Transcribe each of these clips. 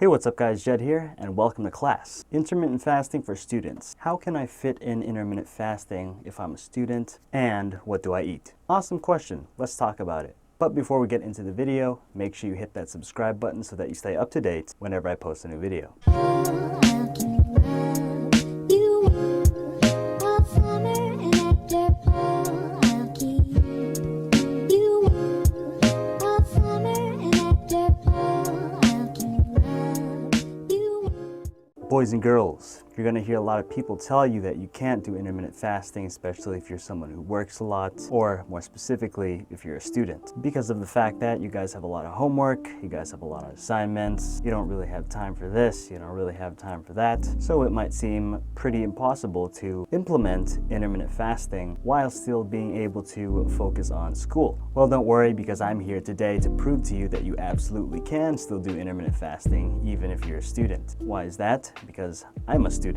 Hey, what's up guys, Jed here, and welcome to class. Intermittent fasting for students. How can I fit in intermittent fasting if I'm a student, and what do I eat? Awesome question, let's talk about it. But before we get into the video, make sure you hit that subscribe button so that you stay up to date whenever I post a new video. Boys and girls, you're going to hear a lot of people tell you that you can't do intermittent fasting, especially if you're someone who works a lot, or more specifically, if you're a student. Because of the fact that you guys have a lot of homework, you guys have a lot of assignments, you don't really have time for this, you don't really have time for that, so it might seem pretty impossible to implement intermittent fasting while still being able to focus on school. Well, don't worry, because I'm here today to prove to you that you absolutely can still do intermittent fasting even if you're a student. Why is that? Because I'm a student.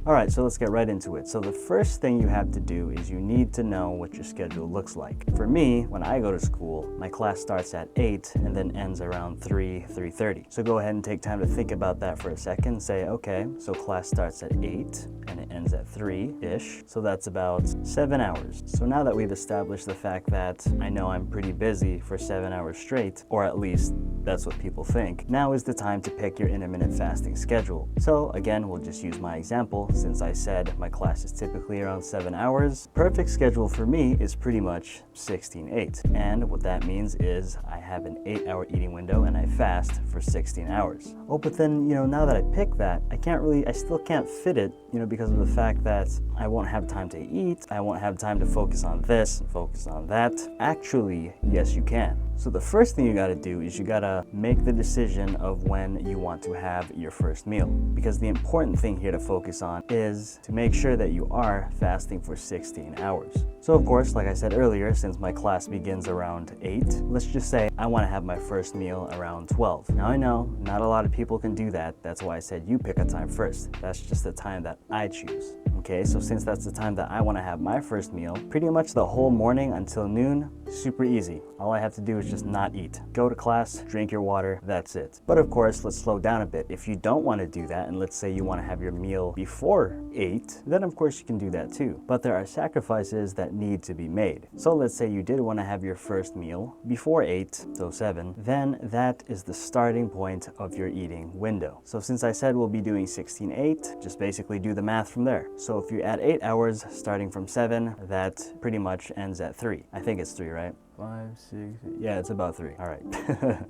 Alright, so let's get right into it. So the first thing you have to do is you need to know what your schedule looks like. For me, when I go to school, my class starts at 8 and then ends around 3:30. So go ahead and take time to think about that for a second. Say, okay, so class starts at 8 and it ends at 3-ish. So that's about 7 hours. So now that we've established the fact that I know I'm pretty busy for 7 hours straight, or at least that's what people think, now is the time to pick your intermittent fasting schedule. So again, we'll just use my example. Since I said my class is typically around 7 hours, perfect schedule for me is pretty much 16-8. And what that means is I have an 8-hour eating window and I fast for 16 hours. Oh, but then, now that I pick that, I still can't fit it, because of the fact that I won't have time to eat, I won't have time to focus on this and focus on that. Actually, yes, you can. So the first thing you gotta do is you gotta make the decision of when you want to have your first meal. Because the important thing here to focus on is to make sure that you are fasting for 16 hours. So of course, like I said earlier, since my class begins around 8, let's just say I wanna have my first meal around 12. Now I know, not a lot of people can do that. That's why I said you pick a time first. That's just the time that I choose. Okay, so since that's the time that I want to have my first meal, pretty much the whole morning until noon, super easy. All I have to do is just not eat. Go to class, drink your water, that's it. But of course, let's slow down a bit. If you don't want to do that, and let's say you want to have your meal before 8, then of course you can do that too. But there are sacrifices that need to be made. So let's say you did want to have your first meal before 8, so 7, then that is the starting point of your eating window. So since I said we'll be doing 16-8, just basically do the math from there. So if you add 8 hours starting from 7, that pretty much ends at 3. I think it's 3, right? 5, 6, yeah, it's about 3. All right.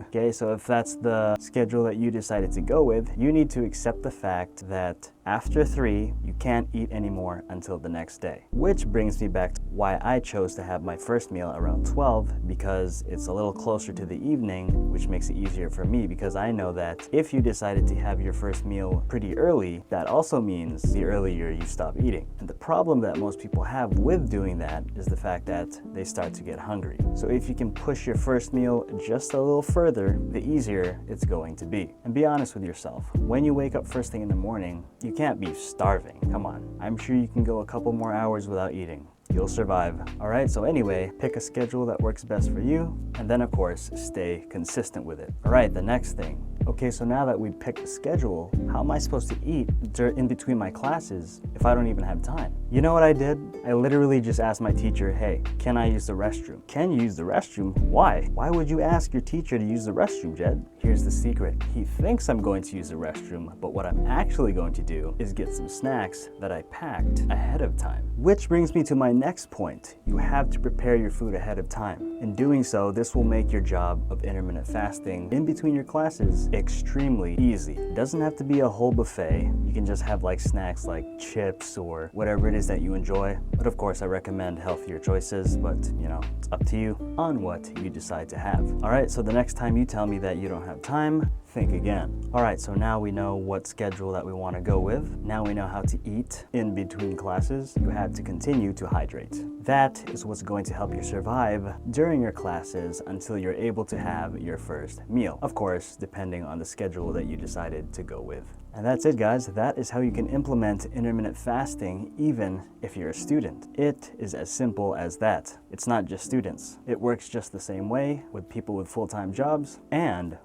Okay, so if that's the schedule that you decided to go with, you need to accept the fact that after 3, you can't eat anymore until the next day. Which brings me back to why I chose to have my first meal around 12, because it's a little closer to the evening, which makes it easier for me, because I know that if you decided to have your first meal pretty early, that also means the earlier you stop eating. And the problem that most people have with doing that is the fact that they start to get hungry. So if you can push your first meal just a little further, the easier it's going to be. And be honest with yourself. When you wake up first thing in the morning, you can't be starving. Come on. I'm sure you can go a couple more hours without eating. You'll survive. Alright, so anyway, pick a schedule that works best for you, and then of course, stay consistent with it. Alright, the next thing. Okay, so now that we picked the schedule, how am I supposed to eat in between my classes if I don't even have time? You know what I did? I literally just asked my teacher, hey, can I use the restroom? Can you use the restroom? Why? Why would you ask your teacher to use the restroom, Jed? Here's the secret. He thinks I'm going to use the restroom, but what I'm actually going to do is get some snacks that I packed ahead of time. Which brings me to my next point. You have to prepare your food ahead of time. In doing so, this will make your job of intermittent fasting in between your classes extremely easy. It doesn't have to be a whole buffet. You can just have like snacks like chips or whatever it is that you enjoy. But of course, I recommend healthier choices, but it's up to you on what you decide to have. All right, so the next time you tell me that you don't have time, think again. All right, so now we know what schedule that we want to go with. Now we know how to eat in between classes. You have to continue to hydrate. That is what's going to help you survive during your classes until you're able to have your first meal. Of course, depending on the schedule that you decided to go with. And that's it, guys. That is how you can implement intermittent fasting even if you're a student. It is as simple as that. It's not just students. It works just the same way with people with full-time jobs and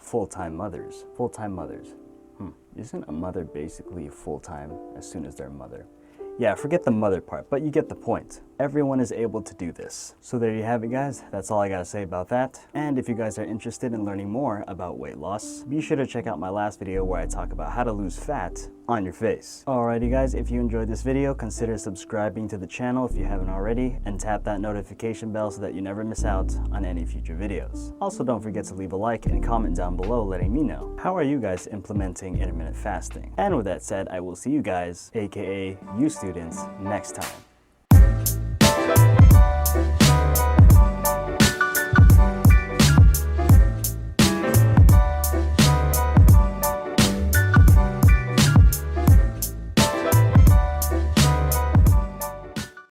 full-time mothers. Full-time mothers. Isn't a mother basically full-time as soon as they're a mother? Yeah, forget the mother part, but you get the point. Everyone is able to do this. So there you have it, guys. That's all I gotta say about that. And if you guys are interested in learning more about weight loss, be sure to check out my last video where I talk about how to lose fat on your face. Alrighty guys, if you enjoyed this video, consider subscribing to the channel if you haven't already, and tap that notification bell so that you never miss out on any future videos. Also, don't forget to leave a like and comment down below letting me know, how are you guys implementing intermittent fasting? And with that said, I will see you guys, aka you students, next time.